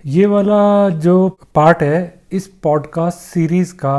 ये वाला जो पार्ट है इस पॉडकास्ट सीरीज का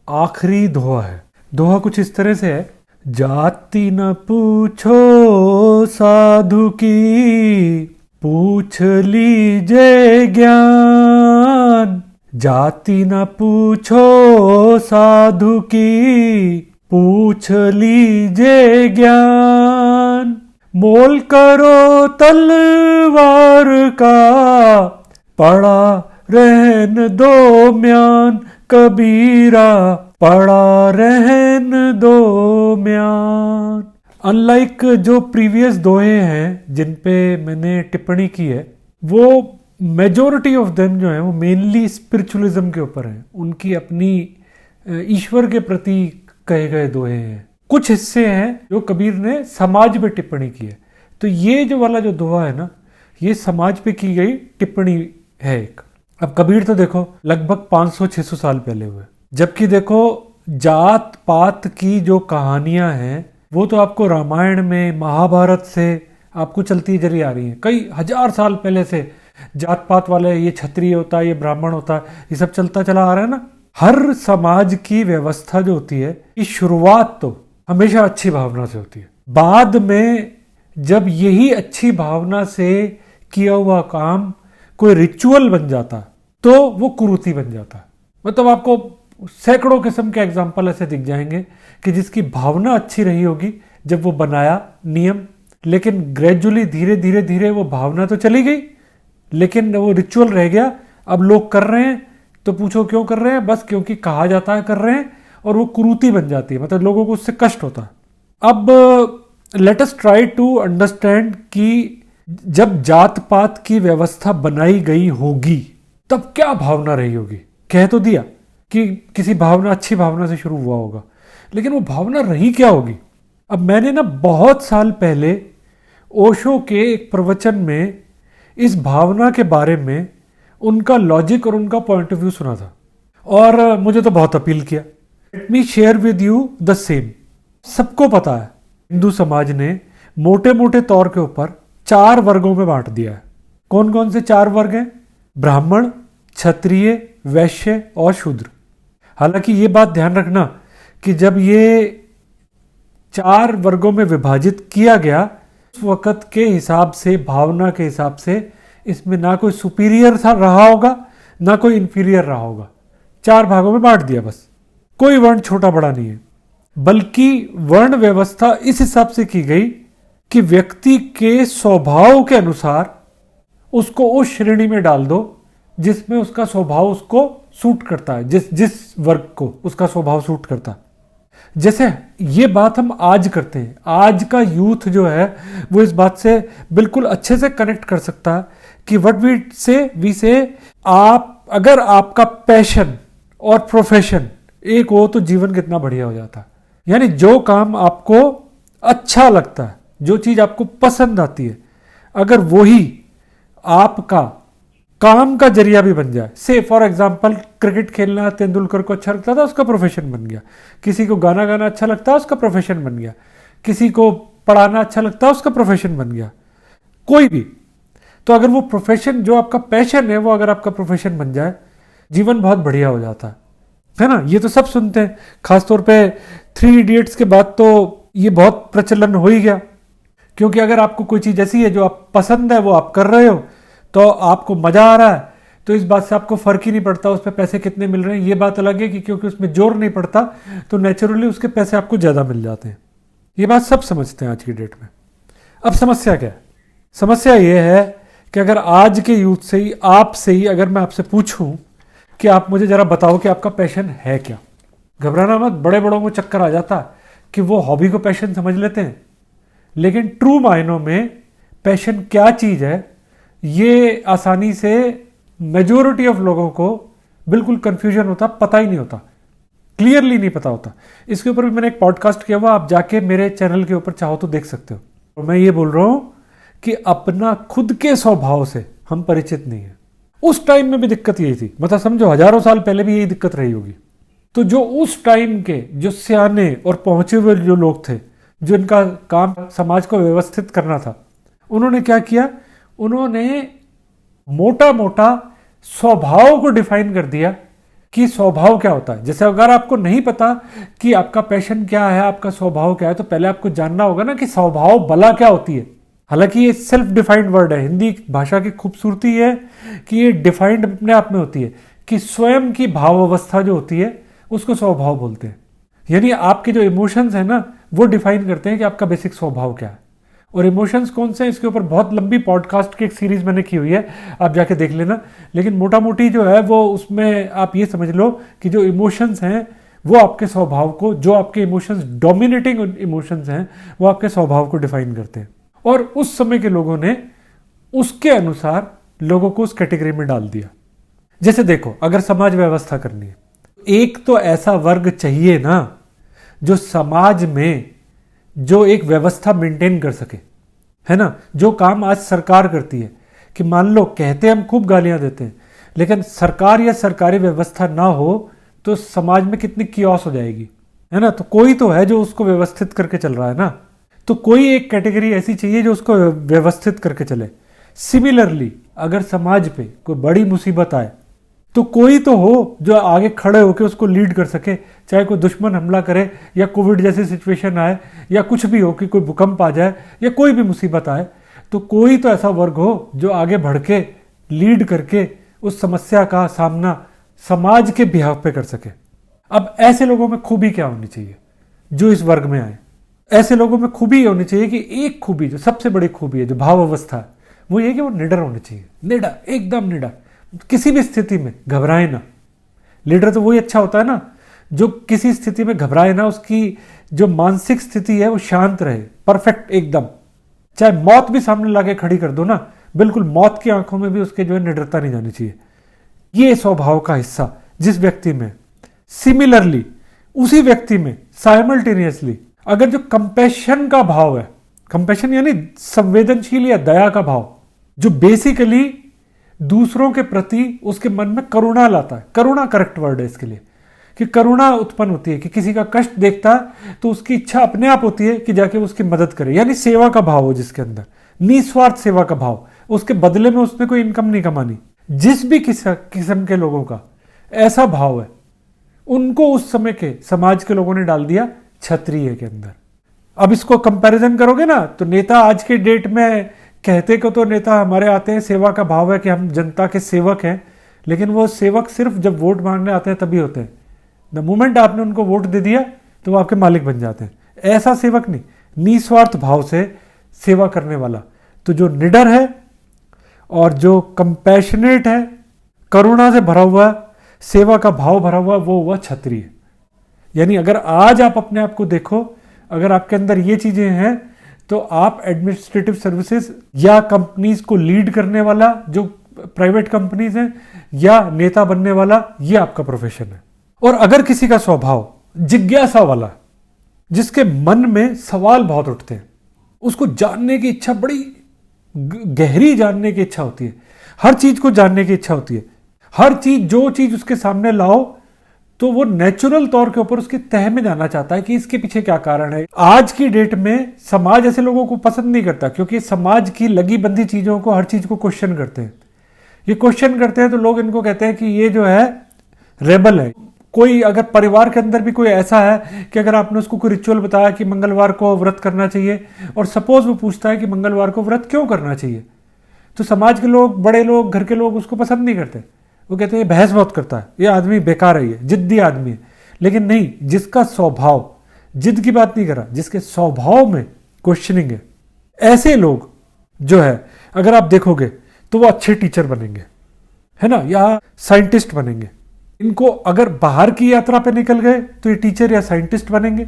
आखिरी दोहा है। दोहा कुछ इस तरह से है। जाति न पूछो साधु की, पूछ लीजिए ज्ञान। जाति न पूछो साधु की, पूछ लीजिए ज्ञान। मोल करो तलवार का, पड़ा रहन दो म्यान। कबीरा पड़ा रहन दो म्यान। अनलाइक जो प्रीवियस दोहे हैं जिन पे मैंने टिप्पणी की है, वो मेजोरिटी ऑफ देम जो है वो मेनली स्पिरिचुअलिज्म के ऊपर है, उनकी अपनी ईश्वर के प्रति कहे गए दोहे हैं। कुछ हिस्से हैं जो कबीर ने समाज पे टिप्पणी की है। तो ये जो वाला जो दोहा है ना, ये समाज पे की गई टिप्पणी है एक। अब कबीर तो देखो लगभग 500-600 साल पहले हुए, जबकि देखो जात पात की जो कहानियां हैं वो तो आपको रामायण में महाभारत से आपको चलती चली आ रही हैं। कई हजार साल पहले से जात पात वाले, ये क्षत्रिय होता है, ये ब्राह्मण होता है, ये सब चलता चला आ रहा है ना। हर समाज की व्यवस्था जो होती है, ये शुरुआत तो हमेशा अच्छी भावना से होती है। बाद में जब यही अच्छी भावना से किया हुआ काम कोई रिचुअल बन जाता तो वो कुरीति बन जाता। मतलब आपको सैकड़ों किस्म के एग्जाम्पल ऐसे दिख जाएंगे कि जिसकी भावना अच्छी रही होगी जब वो बनाया नियम, लेकिन ग्रेजुअली धीरे धीरे धीरे वो भावना तो चली गई, लेकिन वो रिचुअल रह गया। अब लोग कर रहे हैं तो पूछो क्यों कर रहे हैं? बस क्योंकि कहा जाता है कर रहे हैं, और वो कुरीति बन जाती है। मतलब लोगों को उससे कष्ट होता है। अब let us try to understand कि जब जात पात की व्यवस्था बनाई गई होगी तब क्या भावना रही होगी। कह तो दिया कि किसी भावना, अच्छी भावना से शुरू हुआ होगा, लेकिन वो भावना रही क्या होगी। अब मैंने ना बहुत साल पहले ओशो के एक प्रवचन में इस भावना के बारे में उनका लॉजिक और उनका पॉइंट ऑफ व्यू सुना था, और मुझे तो बहुत अपील किया। Let me share with you the same. सबको पता है हिंदू समाज ने मोटे मोटे तौर के ऊपर 4 वर्गों में बांट दिया है। कौन कौन से 4 वर्ग हैं? ब्राह्मण, क्षत्रिय, वैश्य और शूद्र। हालांकि ये बात ध्यान रखना कि जब ये 4 वर्गों में विभाजित किया गया, उस वक्त के हिसाब से, भावना के हिसाब से, इसमें ना कोई सुपीरियर था रहा होगा, ना कोई इंफीरियर रहा होगा। 4 भागों में बांट दिया बस। कोई वर्ण छोटा बड़ा नहीं है, बल्कि वर्ण व्यवस्था इस हिसाब से की गई कि व्यक्ति के स्वभाव के अनुसार उसको उस श्रेणी में डाल दो जिसमें उसका स्वभाव उसको सूट करता है, जिस वर्ग को उसका स्वभाव सूट करता है। जैसे ये बात हम आज करते हैं, आज का यूथ जो है वो इस बात से बिल्कुल अच्छे से कनेक्ट कर सकता है कि व्हाट वी से आप, अगर आपका पैशन और प्रोफेशन एक हो तो जीवन कितना बढ़िया हो जाता है। यानी जो काम आपको अच्छा लगता है, जो चीज आपको पसंद आती है, अगर वही आपका काम का जरिया भी बन जाए। से फॉर एग्जांपल क्रिकेट खेलना तेंदुलकर को अच्छा लगता था, उसका प्रोफेशन बन गया। किसी को गाना गाना अच्छा लगता है, उसका प्रोफेशन बन गया। किसी को पढ़ाना अच्छा लगता है, उसका प्रोफेशन बन गया। कोई भी। तो अगर वो प्रोफेशन, जो आपका पैशन है, वो अगर आपका प्रोफेशन बन जाए, जीवन बहुत बढ़िया हो जाता है ना। ये तो सब सुनते हैं। खासतौर पे 3 इडियट्स के बाद तो ये बहुत प्रचलन हो ही गया, क्योंकि अगर आपको कोई चीज ऐसी है जो आप पसंद है, वो आप कर रहे हो, तो आपको मजा आ रहा है, तो इस बात से आपको फर्क ही नहीं पड़ता उस पर पैसे कितने मिल रहे हैं। ये बात अलग है कि क्योंकि उसमें जोर नहीं पड़ता तो नेचुरली उसके पैसे आपको ज्यादा मिल जाते हैं। ये बात सब समझते हैं आज की डेट में। अब समस्या क्या है? समस्या ये है कि अगर आज के यूथ से ही, आपसे ही, अगर मैं आपसे पूछूं कि आप मुझे जरा बताओ कि आपका पैशन है क्या, घबराना मत। बड़े बड़ों को चक्कर आ जाता कि वो हॉबी को पैशन समझ लेते हैं, लेकिन ट्रू मायनों में पैशन क्या चीज है ये आसानी से मेजोरिटी ऑफ लोगों को बिल्कुल कंफ्यूजन होता, पता ही नहीं होता, क्लियरली नहीं पता होता। इसके ऊपर भी मैंने एक पॉडकास्ट किया हुआ, आप जाके मेरे चैनल के ऊपर चाहो तो देख सकते हो। और मैं ये बोल रहा हूं कि अपना खुद के स्वभाव से हम परिचित नहीं है। उस टाइम में भी दिक्कत यही थी, मतलब समझो हजारों साल पहले भी यही दिक्कत रही होगी। तो जो उस टाइम के जो सियाने और पहुंचे हुए जो लोग थे, जो इनका काम समाज को व्यवस्थित करना था, उन्होंने क्या किया? उन्होंने मोटा मोटा स्वभाव को डिफाइन कर दिया कि स्वभाव क्या होता है। जैसे अगर आपको नहीं पता कि आपका पैशन क्या है, आपका स्वभाव क्या है, तो पहले आपको जानना होगा ना कि स्वभाव बला क्या होती है। हालांकि ये सेल्फ डिफाइंड वर्ड है, हिंदी भाषा की खूबसूरती है कि ये डिफाइंड अपने आप में होती है कि स्वयं की भाव अवस्था जो होती है उसको स्वभाव बोलते हैं। यानी आपके जो इमोशंस है ना वो डिफाइन करते हैं कि आपका बेसिक स्वभाव क्या है। और इमोशंस कौन से हैं, इसके ऊपर बहुत लंबी पॉडकास्ट की एक सीरीज मैंने की हुई है, आप जाके देख लेना। लेकिन मोटा मोटी जो है वो उसमें आप ये समझ लो कि जो इमोशंस हैं वो आपके स्वभाव को, जो आपके इमोशंस डोमिनेटिंग इमोशंस हैं वो आपके स्वभाव को डिफाइन करते हैं। और उस समय के लोगों ने उसके अनुसार लोगों को उस कैटेगरी में डाल दिया। जैसे देखो, अगर समाज व्यवस्था करनी है, एक तो ऐसा वर्ग चाहिए ना जो समाज में जो एक व्यवस्था मेंटेन कर सके, है ना। जो काम आज सरकार करती है कि मान लो कहते हम खूब गालियां देते हैं, लेकिन सरकार या सरकारी व्यवस्था ना हो तो समाज में कितनी कियोस हो जाएगी, है ना। तो कोई तो है जो उसको व्यवस्थित करके चल रहा है ना, तो कोई एक कैटेगरी ऐसी चाहिए जो उसको व्यवस्थित करके चले। सिमिलरली अगर समाज पे कोई बड़ी मुसीबत आए तो कोई तो हो जो आगे खड़े होकर उसको लीड कर सके, चाहे कोई दुश्मन हमला करे या कोविड जैसी सिचुएशन आए या कुछ भी हो, कि कोई भूकंप आ जाए या कोई भी मुसीबत आए, तो कोई तो ऐसा वर्ग हो जो आगे बढ़ के लीड करके उस समस्या का सामना समाज के बिहाफ पे कर सके। अब ऐसे लोगों में खूबी क्या होनी चाहिए जो इस वर्ग में आए? ऐसे लोगों में खूबी होनी चाहिए कि एक खूबी जो सबसे बड़ी खूबी है, जो भाव अवस्था है, वो ये कि वो निडर होने चाहिए। निडर, एकदम निडर, किसी भी स्थिति में घबराए ना। लीडर तो वही अच्छा होता है ना जो किसी स्थिति में घबराए ना, उसकी जो मानसिक स्थिति है वो शांत रहे, परफेक्ट एकदम। चाहे मौत भी सामने लाके खड़ी कर दो ना, बिल्कुल मौत की आंखों में भी उसके जो है निडरता नहीं जानी चाहिए। ये स्वभाव का हिस्सा जिस व्यक्ति में। सिमिलरली उसी व्यक्ति में साइमल्टेनियसली अगर जो कंपैशन का भाव है, कंपैशन यानी संवेदनशील या दया का भाव, जो बेसिकली दूसरों के प्रति उसके मन में करुणा लाता है। करुणा करेक्ट वर्ड है इसके लिए, कि करुणा उत्पन्न होती है कि किसी का कष्ट देखता है तो उसकी इच्छा अपने आप होती है कि जाके उसकी मदद करे। यानी सेवा का भाव हो जिसके अंदर, निस्वार्थ सेवा का भाव, उसके बदले में उसने कोई इनकम नहीं कमानी। जिस भी किस्म के लोगों का ऐसा भाव है, उनको उस समय के समाज के लोगों ने डाल दिया क्षत्रिय के अंदर। अब इसको कंपैरिजन करोगे ना, तो नेता आज के डेट में कहते को तो नेता हमारे आते हैं, सेवा का भाव है कि हम जनता के सेवक हैं, लेकिन वो सेवक सिर्फ जब वोट मांगने आते हैं तभी होते हैं। द मोमेंट आपने उनको वोट दे दिया तो वो आपके मालिक बन जाते हैं। ऐसा सेवक नहीं, निस्वार्थ भाव से सेवा करने वाला। तो जो निडर है और जो कंपैशनेट है, करुणा से भरा हुआ, सेवा का भाव भरा हुआ, वो हुआ क्षत्रिय। यानी अगर आज आप अपने आप को देखो, अगर आपके अंदर ये चीजें हैं तो आप एडमिनिस्ट्रेटिव सर्विसेज या कंपनीज को लीड करने वाला जो प्राइवेट कंपनीज हैं, या नेता बनने वाला, ये आपका प्रोफेशन है। और अगर किसी का स्वभाव जिज्ञासा वाला, जिसके मन में सवाल बहुत उठते हैं, उसको जानने की इच्छा, बड़ी गहरी जानने की इच्छा होती है, हर चीज को जानने की इच्छा होती है, हर चीज जो चीज उसके सामने लाओ तो वो नेचुरल तौर के ऊपर उसके तह में जाना चाहता है कि इसके पीछे क्या कारण है। आज की डेट में समाज ऐसे लोगों को पसंद नहीं करता, क्योंकि समाज की लगी बंधी चीजों को, हर चीज को क्वेश्चन करते हैं। ये क्वेश्चन करते हैं तो लोग इनको कहते हैं कि ये जो है रेबल है। कोई अगर परिवार के अंदर भी कोई ऐसा है कि अगर आपने उसको कोई रिचुअल बताया कि मंगलवार को व्रत करना चाहिए, और सपोज वो पूछता है कि मंगलवार को व्रत क्यों करना चाहिए, तो समाज के लोग, बड़े लोग, घर के लोग उसको पसंद नहीं करते। वो कहते हैं ये बहस बहुत करता है, ये आदमी बेकार है, ये जिद्दी आदमी है। लेकिन नहीं, जिसका स्वभाव, जिद की बात नहीं कर रहा, जिसके स्वभाव में क्वेश्चनिंग है, ऐसे लोग जो है अगर आप देखोगे तो वो अच्छे टीचर बनेंगे, है ना, या साइंटिस्ट बनेंगे। इनको अगर बाहर की यात्रा पे निकल गए तो ये टीचर या साइंटिस्ट बनेंगे,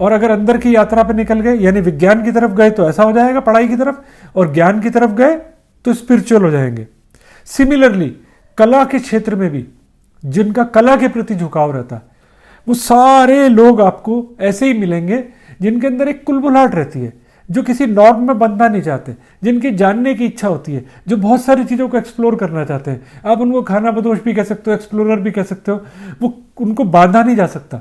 और अगर अंदर की यात्रा पे निकल गए यानी विज्ञान की तरफ गए तो ऐसा हो जाएगा, पढ़ाई की तरफ, और ज्ञान की तरफ गए तो स्पिरिचुअल हो जाएंगे। सिमिलरली कला के क्षेत्र में भी जिनका कला के प्रति झुकाव रहता है, वो सारे लोग आपको ऐसे ही मिलेंगे जिनके अंदर एक कुलबुलाहट रहती है, जो किसी नॉर्म में बंधना नहीं चाहते, जिनकी जानने की इच्छा होती है, जो बहुत सारी चीज़ों को एक्सप्लोर करना चाहते हैं। आप उनको खाना बदोश भी कह सकते हो, एक्सप्लोरर भी कह सकते हो, वो उनको बांधा नहीं जा सकता।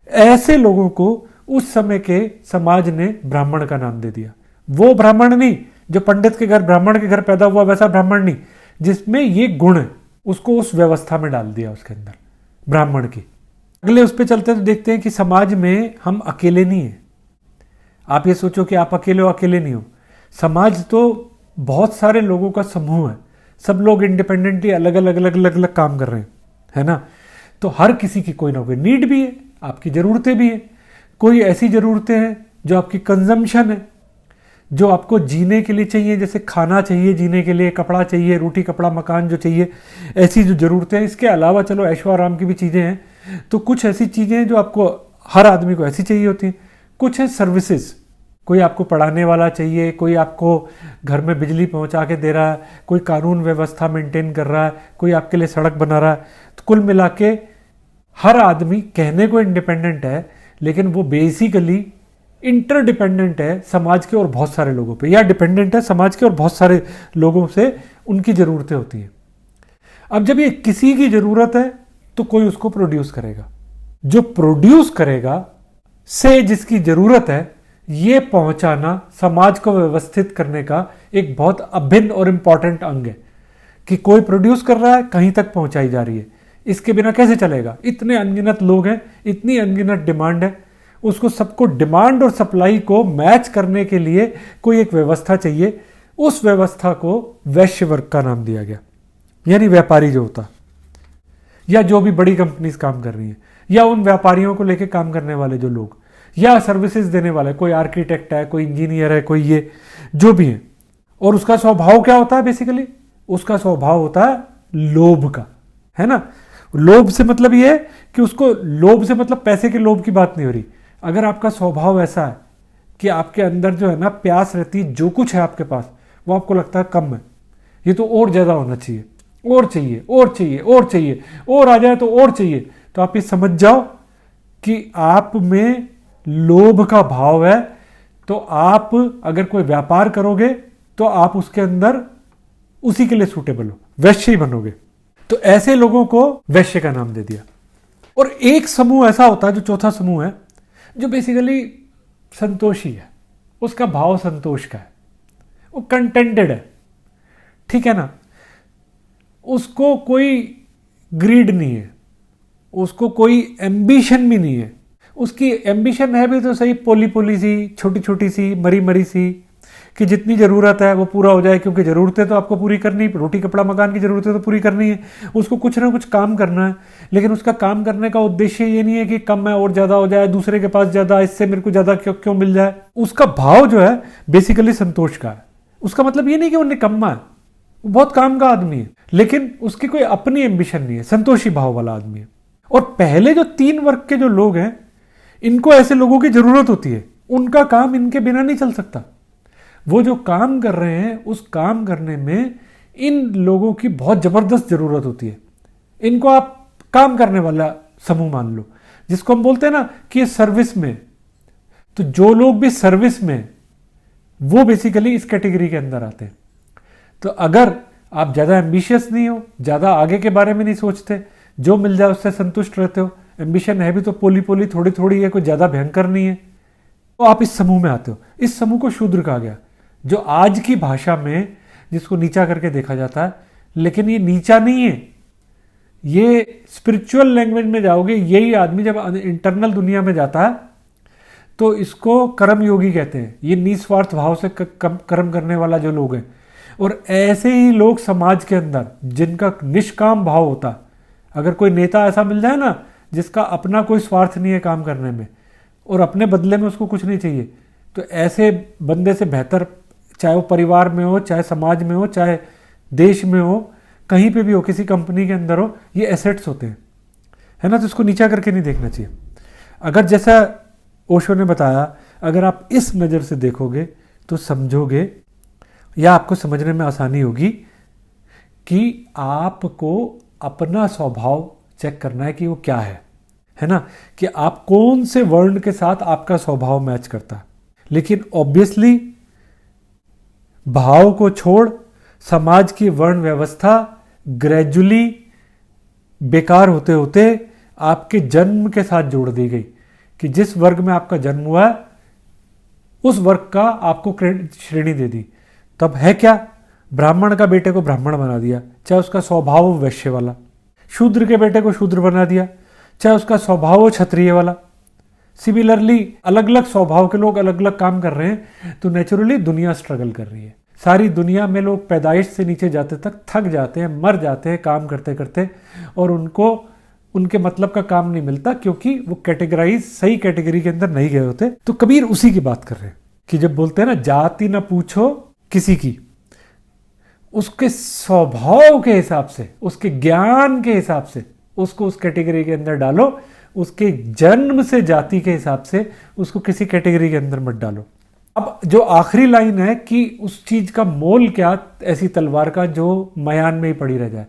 ऐसे लोगों को उस समय के समाज ने ब्राह्मण का नाम दे दिया। वो ब्राह्मण नहीं जो पंडित के घर, ब्राह्मण के घर पैदा हुआ, वैसा ब्राह्मण नहीं, जिसमें ये गुण है, उसको उस व्यवस्था में डाल दिया उसके अंदर ब्राह्मण की। अगले उस पर चलते तो देखते हैं कि समाज में हम अकेले नहीं हैं। आप ये सोचो कि आप अकेले हो, अकेले नहीं हो। समाज तो बहुत सारे लोगों का समूह है, सब लोग इंडिपेंडेंटली अलग अलग अलग अलग अलग काम कर रहे हैं, है ना। तो हर किसी की कोई ना कोई नीड भी है, आपकी ज़रूरतें भी हैं। कोई ऐसी ज़रूरतें हैं जो आपकी कंजम्पशन है, जो आपको जीने के लिए चाहिए, जैसे खाना चाहिए जीने के लिए, कपड़ा चाहिए, रोटी कपड़ा मकान जो चाहिए, ऐसी जो ज़रूरतें हैं। इसके अलावा चलो ऐशो आराम की भी चीज़ें हैं, तो कुछ ऐसी चीज़ें हैं जो आपको हर आदमी को ऐसी चाहिए होती हैं। कुछ है सर्विसेज, कोई आपको पढ़ाने वाला चाहिए, कोई आपको घर में बिजली पहुंचा के दे रहा है, कोई कानून व्यवस्था मेंटेन कर रहा है, कोई आपके लिए सड़क बना रहा है। तो कुल मिला के हर आदमी कहने को इंडिपेंडेंट है, लेकिन वो बेसिकली इंटरडिपेंडेंट है समाज के और बहुत सारे लोगों पे, या डिपेंडेंट है समाज के और बहुत सारे लोगों से, उनकी ज़रूरतें होती हैं। अब जब ये किसी की ज़रूरत है तो कोई उसको प्रोड्यूस करेगा, जो प्रोड्यूस करेगा से जिसकी ज़रूरत है, ये पहुंचाना समाज को व्यवस्थित करने का एक बहुत अभिन्न और इम्पॉर्टेंट अंग है। कि कोई प्रोड्यूस कर रहा है, कहीं तक पहुंचाई जा रही है, इसके बिना कैसे चलेगा। इतने अनगिनत लोग हैं, इतनी अनगिनत डिमांड है, उसको सबको डिमांड और सप्लाई को मैच करने के लिए कोई एक व्यवस्था चाहिए। उस व्यवस्था को वैश्य वर्ग का नाम दिया गया, यानी व्यापारी जो होता, या जो भी बड़ी कंपनीज काम कर रही हैं, या उन व्यापारियों को लेके काम करने वाले जो लोग, या सर्विसेज देने वाले, कोई आर्किटेक्ट है, कोई इंजीनियर है, कोई ये जो भी है। और उसका स्वभाव क्या होता है बेसिकली? उसका स्वभाव होता है लोभ का, है ना। लोभ से मतलब ये है कि उसको, लोभ से मतलब पैसे के लोभ की बात नहीं हो रही। अगर आपका स्वभाव ऐसा है कि आपके अंदर जो है ना प्यास रहती है, जो कुछ है आपके पास वो आपको लगता है कम है, ये तो और ज़्यादा होना चाहिए, और चाहिए और चाहिए और चाहिए, और आ जाए तो और चाहिए, तो आप ये समझ जाओ कि आप में लोभ का भाव है। तो आप अगर कोई व्यापार करोगे तो आप उसके अंदर उसी के लिए सूटेबल हो, वैश्य ही बनोगे। तो ऐसे लोगों को वैश्य का नाम दे दिया। और एक समूह ऐसा होता है, जो चौथा समूह है, जो बेसिकली संतोषी है, उसका भाव संतोष का है, वो कंटेंटेड है, ठीक है ना। उसको कोई ग्रीड नहीं है, उसको कोई एम्बिशन भी नहीं है। उसकी एम्बिशन है भी तो सही, पोली पोली सी, छोटी छोटी सी, मरी मरी सी, कि जितनी ज़रूरत है वो पूरा हो जाए, क्योंकि ज़रूरतें तो आपको पूरी करनी, रोटी कपड़ा मकान की ज़रूरतें तो पूरी करनी है, उसको कुछ ना कुछ काम करना है। लेकिन उसका काम करने का उद्देश्य ये नहीं है कि कम है और ज़्यादा हो जाए, दूसरे के पास ज़्यादा, इससे मेरे को ज़्यादा क्यों क्यों मिल जाए। उसका भाव जो है बेसिकली संतोष का है। उसका मतलब ये नहीं कि वो निकम्मा है, वो बहुत काम का आदमी है, लेकिन उसकी कोई अपनी एम्बिशन नहीं है, संतोषी भाव वाला आदमी है। और पहले जो 3 वर्ग के जो लोग हैं, इनको ऐसे लोगों की जरूरत होती है, उनका काम इनके बिना नहीं चल सकता। वो जो काम कर रहे हैं, उस काम करने में इन लोगों की बहुत जबरदस्त जरूरत होती है। इनको आप काम करने वाला समूह मान लो, जिसको हम बोलते हैं ना कि ये सर्विस में। तो जो लोग भी सर्विस में, वो बेसिकली इस कैटेगरी के अंदर आते हैं। तो अगर आप ज़्यादा एम्बिशियस नहीं हो, ज़्यादा आगे के बारे में नहीं सोचते, जो मिल जाए उससे संतुष्ट रहते हो, एम्बिशन है भी तो पोली पोली थोड़ी थोड़ी है, कोई ज़्यादा भयंकर नहीं है, तो आप इस समूह में आते हो। इस समूह को शूद्र कहा गया, जो आज की भाषा में जिसको नीचा करके देखा जाता है। लेकिन ये नीचा नहीं है, ये स्पिरिचुअल लैंग्वेज में जाओगे, यही आदमी जब इंटरनल दुनिया में जाता है तो इसको कर्म योगी कहते हैं। ये निस्वार्थ भाव से कर्म करने वाला जो लोग हैं। और ऐसे ही लोग समाज के अंदर जिनका निष्काम भाव होता है, अगर कोई नेता ऐसा मिल जाए ना जिसका अपना कोई स्वार्थ नहीं है काम करने में, और अपने बदले में उसको कुछ नहीं चाहिए, तो ऐसे बंदे से बेहतर, चाहे वो परिवार में हो, चाहे समाज में हो, चाहे देश में हो, कहीं पे भी हो, किसी कंपनी के अंदर हो, ये एसेट्स होते हैं, है ना। तो इसको नीचा करके नहीं देखना चाहिए। अगर जैसा ओशो ने बताया, अगर आप इस नज़र से देखोगे तो समझोगे, या आपको समझने में आसानी होगी कि आपको अपना स्वभाव चेक करना है कि वो क्या है ना, कि आप कौन से वर्ण के साथ आपका स्वभाव मैच करता है। लेकिन ऑब्वियसली भाव को छोड़ समाज की वर्ण व्यवस्था ग्रेजुअली बेकार होते होते आपके जन्म के साथ जोड़ दी गई, कि जिस वर्ग में आपका जन्म हुआ है उस वर्ग का आपको श्रेणी दे दी। तब है क्या? ब्राह्मण का बेटे को ब्राह्मण बना दिया, चाहे उसका स्वभाव वैश्य वाला। शूद्र के बेटे को शूद्र बना दिया, चाहे उसका स्वभाव हो क्षत्रिय वाला। सिमिलरली अलग अलग स्वभाव के लोग अलग अलग काम कर रहे हैं, तो नेचुरली दुनिया स्ट्रगल कर रही है। सारी दुनिया में लोग पैदाइश से नीचे जाते तक थक जाते हैं, मर जाते हैं काम करते करते, और उनको उनके मतलब का काम नहीं मिलता, क्योंकि वो कैटेगराइज सही कैटेगरी के अंदर नहीं गए होते। तो कबीर उसी की बात कर रहे हैं कि जब बोलते हैं ना, जाति ना पूछो किसी की, उसके स्वभाव के हिसाब से, उसके ज्ञान के हिसाब से उसको उस कैटेगरी के अंदर डालो। उसके जन्म से जाति के हिसाब से उसको किसी कैटेगरी के अंदर मत डालो। अब जो आखिरी लाइन है कि उस चीज का मोल क्या, ऐसी तलवार का जो मयान में ही पड़ी रह जाए।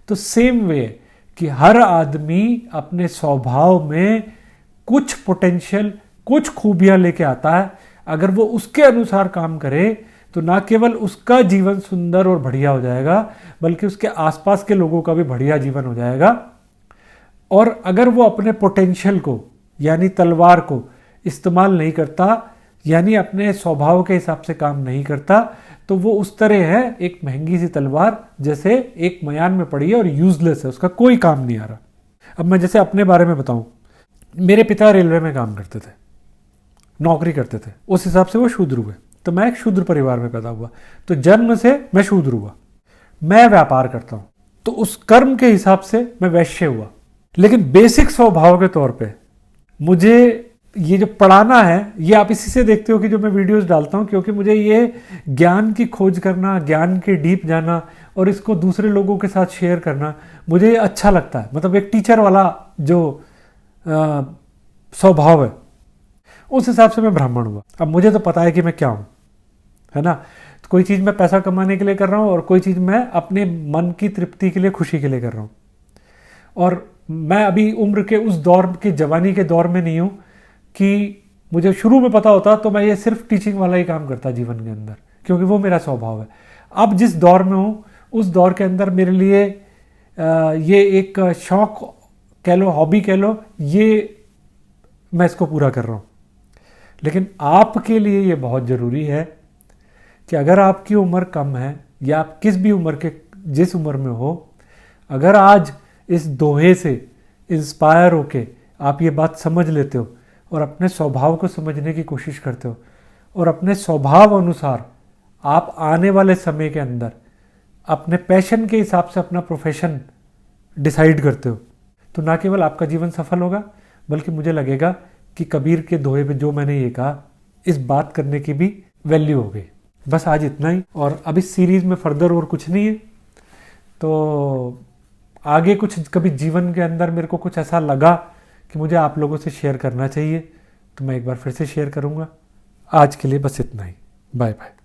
तो सेम वे कि हर आदमी अपने स्वभाव में कुछ पोटेंशियल, कुछ खूबियां लेके आता है। अगर वो उसके अनुसार काम करे तो ना केवल उसका जीवन सुंदर और बढ़िया हो जाएगा, बल्कि उसके आसपास के लोगों का भी बढ़िया जीवन हो जाएगा। और अगर वो अपने पोटेंशियल को, यानी तलवार को इस्तेमाल नहीं करता, यानी अपने स्वभाव के हिसाब से काम नहीं करता, तो वो उस तरह है एक महंगी सी तलवार, जैसे एक मयान में पड़ी है और यूजलेस है, उसका कोई काम नहीं आ रहा। अब मैं जैसे अपने बारे में बताऊं, मेरे पिता रेलवे में काम करते थे, नौकरी करते थे, उस हिसाब से वो शूद्र हुए। तो मैं एक शूद्र परिवार में पैदा हुआ, तो जन्म से मैं शूद्र हुआ। मैं व्यापार करता हूं, तो उस कर्म के हिसाब से मैं वैश्य हुआ। लेकिन बेसिक स्वभाव के तौर पे मुझे ये जो पढ़ाना है, ये आप इसी से देखते हो कि जो मैं वीडियोस डालता हूं, क्योंकि मुझे ये ज्ञान की खोज करना, ज्ञान के डीप जाना और इसको दूसरे लोगों के साथ शेयर करना मुझे अच्छा लगता है। मतलब एक टीचर वाला जो स्वभाव है, उस हिसाब से मैं ब्राह्मण हुआ। अब मुझे तो पता है कि मैं क्या हूं, है ना। तो कोई चीज़ मैं पैसा कमाने के लिए कर रहा हूं और कोई चीज़ मैं अपने मन की तृप्ति के लिए, खुशी के लिए कर रहा हूं। और मैं अभी उम्र के उस दौर के, जवानी के दौर में नहीं हूं कि मुझे शुरू में पता होता तो मैं ये सिर्फ टीचिंग वाला ही काम करता जीवन के अंदर, क्योंकि वो मेरा स्वभाव है। अब जिस दौर में हूं, उस दौर के अंदर मेरे लिए ये एक शौक कह लो, हॉबी कह लो, ये मैं इसको पूरा कर रहा हूं। लेकिन आपके लिए ये बहुत ज़रूरी है कि अगर आपकी उम्र कम है, या आप किस भी उम्र के, जिस उम्र में हो, अगर आज इस दोहे से इंस्पायर होके आप ये बात समझ लेते हो और अपने स्वभाव को समझने की कोशिश करते हो, और अपने स्वभाव अनुसार आप आने वाले समय के अंदर अपने पैशन के हिसाब से अपना प्रोफेशन डिसाइड करते हो, तो ना केवल आपका जीवन सफल होगा, बल्कि मुझे लगेगा कि कबीर के दोहे पे जो मैंने ये कहा, इस बात करने की भी वैल्यू हो गई। बस आज इतना ही, और अब इस सीरीज में फर्दर और कुछ नहीं है। तो आगे कुछ कभी जीवन के अंदर मेरे को कुछ ऐसा लगा कि मुझे आप लोगों से शेयर करना चाहिए, तो मैं एक बार फिर से शेयर करूँगा। आज के लिए बस इतना ही। Bye bye.